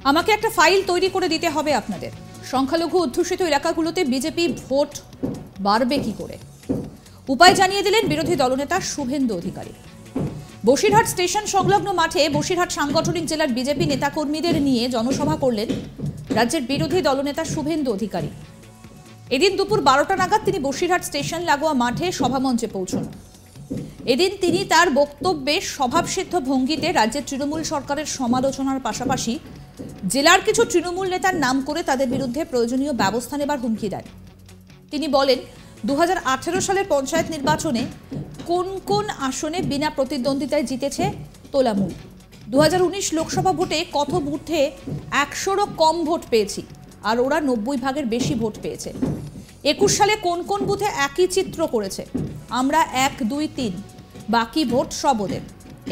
আমাকে একটা ফাইল তৈরি করে দিতে হবে আপনাদের। সংখ্যালঘু অধ্যুষিত এলাকাগুলোতে বিজেপি ভোট বাড়বে কি করে, উপায় জানিয়ে দিলেন বিরোধী দলনেতা শুভেন্দু অধিকারী। বসিরহাট স্টেশন সংলগ্ন মাঠে বসিরহাট সাংগঠনিক জেলার বিজেপি নেতাকর্মীদের নিয়ে জনসভা করলেন রাজ্যের বিরোধী দলনেতা শুভেন্দু অধিকারী। এদিন দুপুর 12টা নাগাদ তিনি বসিরহাট স্টেশন লাগোয়া মাঠে সভামঞ্চে পৌঁছন। এদিন তিনি তার বক্তব্যে স্বভাবসিদ্ধ ভঙ্গিতে রাজ্যের তৃণমূল সরকারের সমালোচনার পাশাপাশি জেলার কিছু তৃণমূল নেতার নাম করে তাদের বিরুদ্ধে প্রয়োজনীয় ব্যবস্থা নেবার হুমকি দেন। তিনি বলেন, 2018 সালের পঞ্চায়েত নির্বাচনে কোন কোন আসনে বিনা প্রতিদ্বন্দ্বিতায় জিতেছে তোলামূল। 2019 লোকসভা ভোটে কত বুথে 100রও কম ভোট পেয়েছি, আর ওরা 90 ভাগের বেশি ভোট পেয়েছে। 21 সালে কোন কোন বুথে একই চিত্র করেছে, আমরা 1, 2, 3, বাকি ভোট সব ওদের।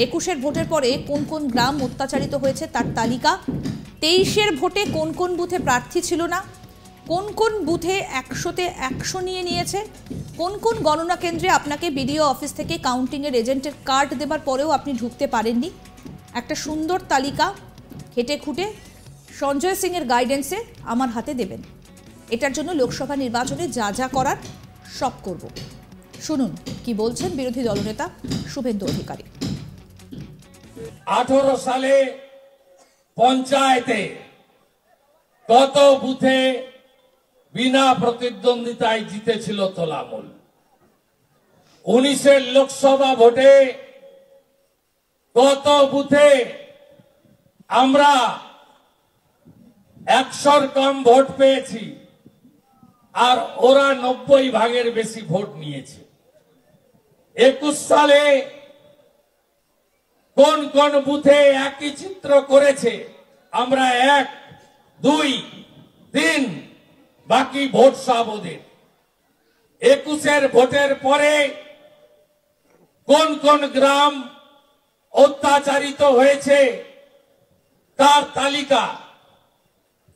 21-এর ভোটের পরে কোন কোন গ্রাম অত্যাচারিত হয়েছে তার তালিকা। 23-এর ভোটে কোন কোন বুথে প্রার্থী ছিল না, কোন কোন বুথে 100তে 100 নিয়ে নিয়েছে, কোন কোন গণনা কেন্দ্রে আপনাকে বিডিও অফিস থেকে কাউন্টিংয়ের এজেন্টের কার্ড দেবার পরেও আপনি ঢুকতে পারেননি। একটা সুন্দর তালিকা খেটে খুঁটে সঞ্জয় সিংয়ের গাইডেন্সে আমার হাতে দেবেন। এটার জন্য লোকসভা নির্বাচনে যা যা করার সব করব। শুনুন কি বলছেন বিরোধী দলনেতা শুভেন্দু অধিকারী। 18 সালে পঞ্চায়েতে কত বুথে বিনা প্রতিদ্বন্দ্বিতায় জিতেছিল তোলামূল। 19-এর লোকসভা ভোটে কত বুথে আমরা 100-র কম ভোট পেয়েছি, আর ওরা 90 ভাগের বেশি ভোট নিয়েছে। 21 সালে কোন কোন বুথে একই চিত্র করেছে, আমরা 1, 2, 3, বাকি ভোট সব ওদের। 21-এর ভোটের পরে কোন কোন গ্রাম অত্যাচারিত হয়েছে তার তালিকা।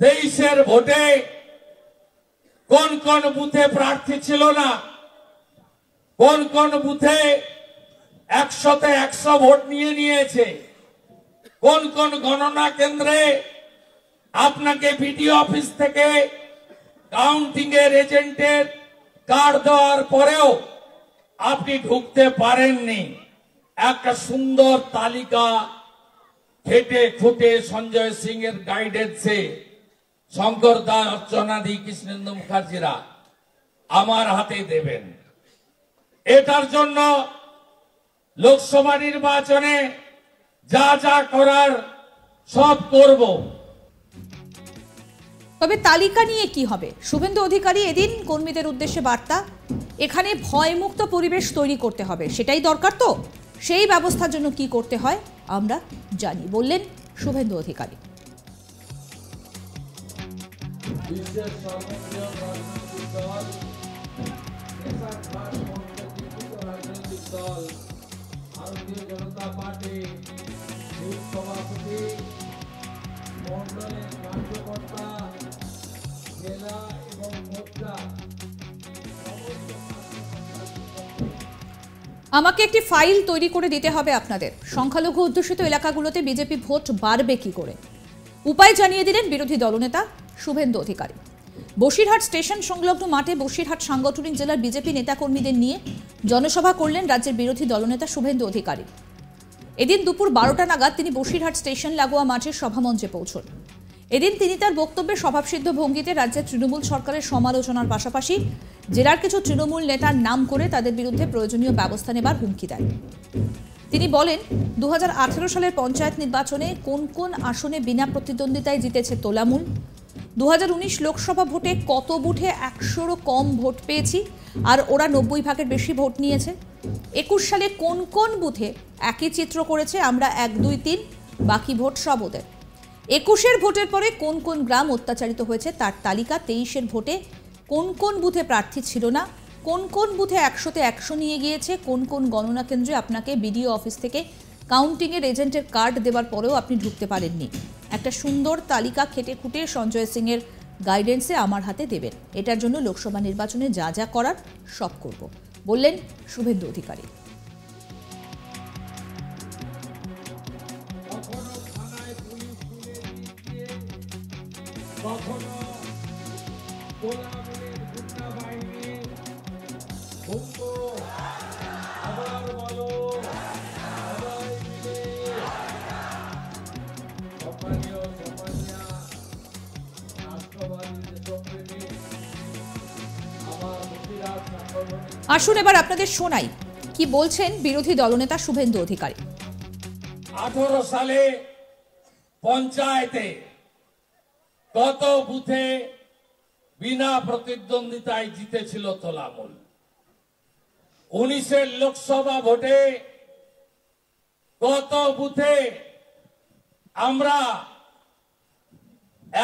23-এর ভোটে কোন কোন বুথে প্রার্থী ছিল না, কোন কোন বুথে 100তে 100 ভোট নিয়ে নিয়েছে, কোন কোন গণনা কেন্দ্রে আপনাকে বিডিও অফিস থেকে কাউন্টিং এর এজেন্টের কার্ড দেওয়ার পরেও আপনি ঢুকতে পারেননি। একটা সুন্দর তালিকা খেটে খুঁটে সঞ্জয় সিং এর গাইডেন্সে শঙ্কর দাস, অর্চনাদি, কৃষ্ণেন্দু মুখার্জিরা আমার হাতে দেবেন। এটার জন্য লোকসভা নির্বাচনে যা যা করার সব করব। তবে তালিকা নিয়ে কি হবে? শুভেন্দু অধিকারী এদিন কর্মীদের উদ্দেশ্যে বার্তা, এখানে ভয়মুক্ত পরিবেশ তৈরি করতে হবে, সেটাই দরকার। তো সেই ব্যবস্থার জন্য কি করতে হয় আমরা জানি, বললেন শুভেন্দু অধিকারী। ভারতীয় জনতা পার্টি সভাপতি মন্ডলের কার্যকর্তা জেলা এবং মোর্চা আমাকে একটি ফাইল তৈরি করে দিতে হবে আপনাদের। সংখ্যালঘু অধ্যুষিত এলাকাগুলোতে বিজেপি ভোট বাড়বে কি করে, উপায় জানিয়ে দিলেন বিরোধী দলনেতা শুভেন্দু অধিকারী। বসিরহাট স্টেশন সংলগ্ন মাঠে বসিরহাট সাংগঠনিক জেলার বিজেপি নেতাকর্মীদের নিয়ে জনসভা করলেন রাজ্যের বিরোধী দলনেতা শুভেন্দু অধিকারী। এদিন দুপুর 12টা নাগাদ তিনি বসিরহাট স্টেশন লাগোয়া মাঠের সভামঞ্চে পৌঁছন। এদিন তিনি তার বক্তব্যে স্বভাবসিদ্ধ ভঙ্গিতে রাজ্যের তৃণমূল সরকারের সমালোচনার পাশাপাশি জেলার কিছু তৃণমূল নেতার নাম করে তাদের বিরুদ্ধে প্রয়োজনীয় ব্যবস্থা নেবার হুমকি দেন। তিনি বলেন, 2018 সালের পঞ্চায়েত নির্বাচনে কোন কোন আসনে বিনা প্রতিদ্বন্দ্বিতায় জিতেছে তোলামূল। 2019 লোকসভা ভোটে কত বুথে 100রও কম ভোট পেয়েছি, আর ওরা 90 ভাগের বেশি ভোট নিয়েছে। 21 সালে কোন কোন বুথে একই চিত্র করেছে, আমরা 1, 2, 3, বাকি ভোট সব ওদের। 21-এর ভোটের পরে কোন কোন গ্রাম অত্যাচারিত হয়েছে তার তালিকা। 23-এর ভোটে কোন কোন বুথে প্রার্থী ছিল না, কোন কোন বুথে 100তে 100 নিয়ে গিয়েছে, কোন কোন গণনা কেন্দ্রে আপনাকে বিডিও অফিস থেকে কাউন্টিংয়ের এজেন্টের কার্ড দেবার পরেও আপনি ঢুকতে পারেননি। একটা সুন্দর তালিকা খেটে খুঁটে সঞ্জয় সিংয়ের গাইডেন্সে আমার হাতে দেবেন। এটার জন্য লোকসভা নির্বাচনে যা যা করার সব করব, বললেন শুভেন্দু অধিকারী। কখনো থানায় পুলিশ তুলে দিচ্ছে কখনো কোলাগুলির গুন্ডা বাহিনী হুঙ্গো আবার বলো সবাই মিলে সম্মানীয় সম্মানিয়া রাষ্ট্রবাদী দেশপ্রেমী আমার মুক্তিরাজ সাংগঠনিক আসুন এবার আপনাদের শোনাই কি বলছেন বিরোধী দলনেতা শুভেন্দু অধিকারী। 18 সালে পঞ্চায়েতে কত বুথে বিনা প্রতিদ্বন্দ্বিতায় জিতেছিল তোলামূল। 19-এর লোকসভা ভোটে কত বুথে আমরা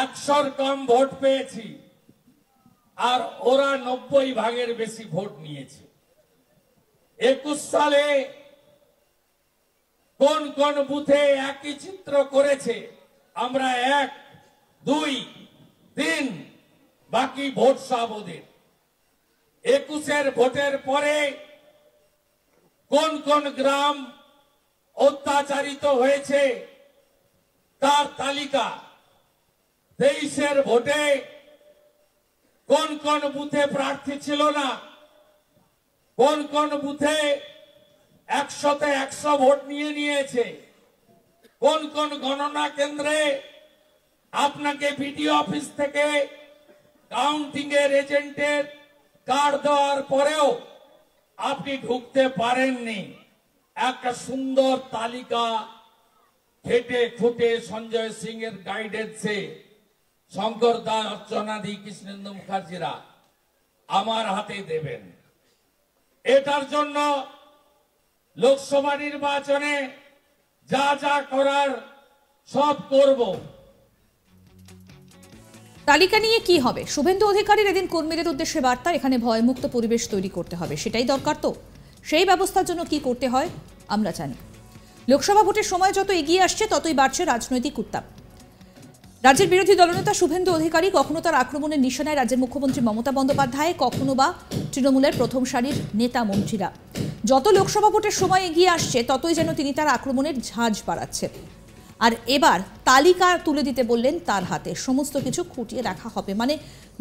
100-র কম ভোট পেয়েছি আর ওরা 90 ভাগের বেশি ভোট নিয়েছে। 21 সালে কোন কোন বুথে একই চিত্র করেছে, আমরা 1, 2, 3 বাকি ভোট সব ওদের। 21-এর ভোটের পরে কোন কোন গ্রাম অত্যাচারিত হয়েছে তার তালিকা। 23-এর ভোটে কোন কোন বুথে প্রার্থী ছিল না, কোন কোন বুথে 100-তে 100 ভোট নিয়েছে, কোন কোন গণনা কেন্দ্রে আপনাকে বিডিও অফিস থেকে কাউন্টিং এর এজেন্টের কার্ড দেওয়ার পরেও আপনি ঢুকতে পারেননি। একটা সুন্দর তালিকা খেটে খুঁটে সঞ্জয় সিং এর গাইডেন্সে শঙ্কর দাস, অর্চনাদি, কৃষ্ণেন্দু মুখার্জিরা আমার হাতে দেবেন। এটার জন্য লোকসভা নির্বাচনে যা যা করার সব করব। তালিকা নিয়ে কি হবে? শুভেন্দু অধিকারীর এদিন কর্মীদের উদ্দেশ্যে বার্তা, এখানে ভয়মুক্ত পরিবেশ তৈরি করতে হবে, সেটাই দরকার। তো সেই ব্যবস্থার জন্য কি করতে হয় আমরা জানি। লোকসভা ভোটের সময় যত এগিয়ে আসছে ততই বাড়ছে রাজনৈতিক উত্তাপ। রাজ্যের বিরোধী দলনেতা শুভেন্দু অধিকারী কখনো তার আক্রমণের নিশানায় রাজ্যের মুখ্যমন্ত্রী মমতা বন্দ্যোপাধ্যায়, কখনো বা তৃণমূলের প্রথম সারির নেতা মন্ত্রীরা। যত লোকসভা ভোটের সময় এগিয়ে আসছে ততই যেন তিনি তার আক্রমণের ঝাঁজ বাড়াচ্ছেন। আর এবার তালিকা তুলে দিতে বললেন তার হাতে, সমস্ত কিছু খুঁটিয়ে রাখা হবে। মানে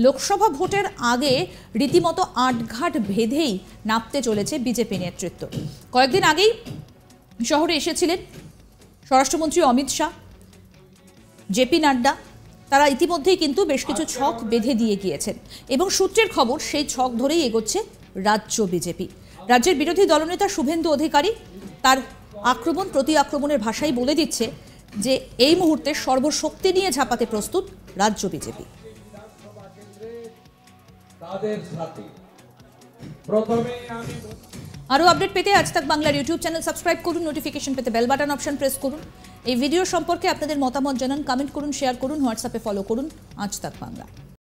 লোকসভা ভোটের আগে রীতিমতো আটঘাট ভেদেই নামতে চলেছে বিজেপি নেতৃত্ব। কয়েকদিন আগেই শহরে এসেছিলেন স্বরাষ্ট্রমন্ত্রী অমিত শাহ, জেপি নাড্ডা। তারা ইতিমধ্যেই কিন্তু বেশ কিছু ছক বেঁধে দিয়ে গিয়েছেন এবং সূত্রের খবর সেই ছক ধরেই এগোচ্ছে রাজ্য বিজেপি। রাজ্যের বিরোধী দলনেতা শুভেন্দু অধিকারী তার আক্রমণ প্রতি আক্রমণের ভাষাই বলে দিচ্ছে যে এই মুহূর্তে সর্বশক্তি নিয়ে ঝাঁপাতে প্রস্তুত রাজ্য বিজেপি। তাদের সাথে প্রথমে আমি আরও আপডেট পেতে আজ তাক বাংলার ইউটিউব চ্যানেল সাবস্ক্রাইব করুন, নোটিফিকেশন পেতে বেল বাটন অপশন প্রেস করুন। এই ভিডিও সম্পর্কে আপনাদের মতামত জানান, কমেন্ট করুন, শেয়ার করুন, হোয়াটসঅ্যাপে ফলো করুন আজ তাক বাংলা।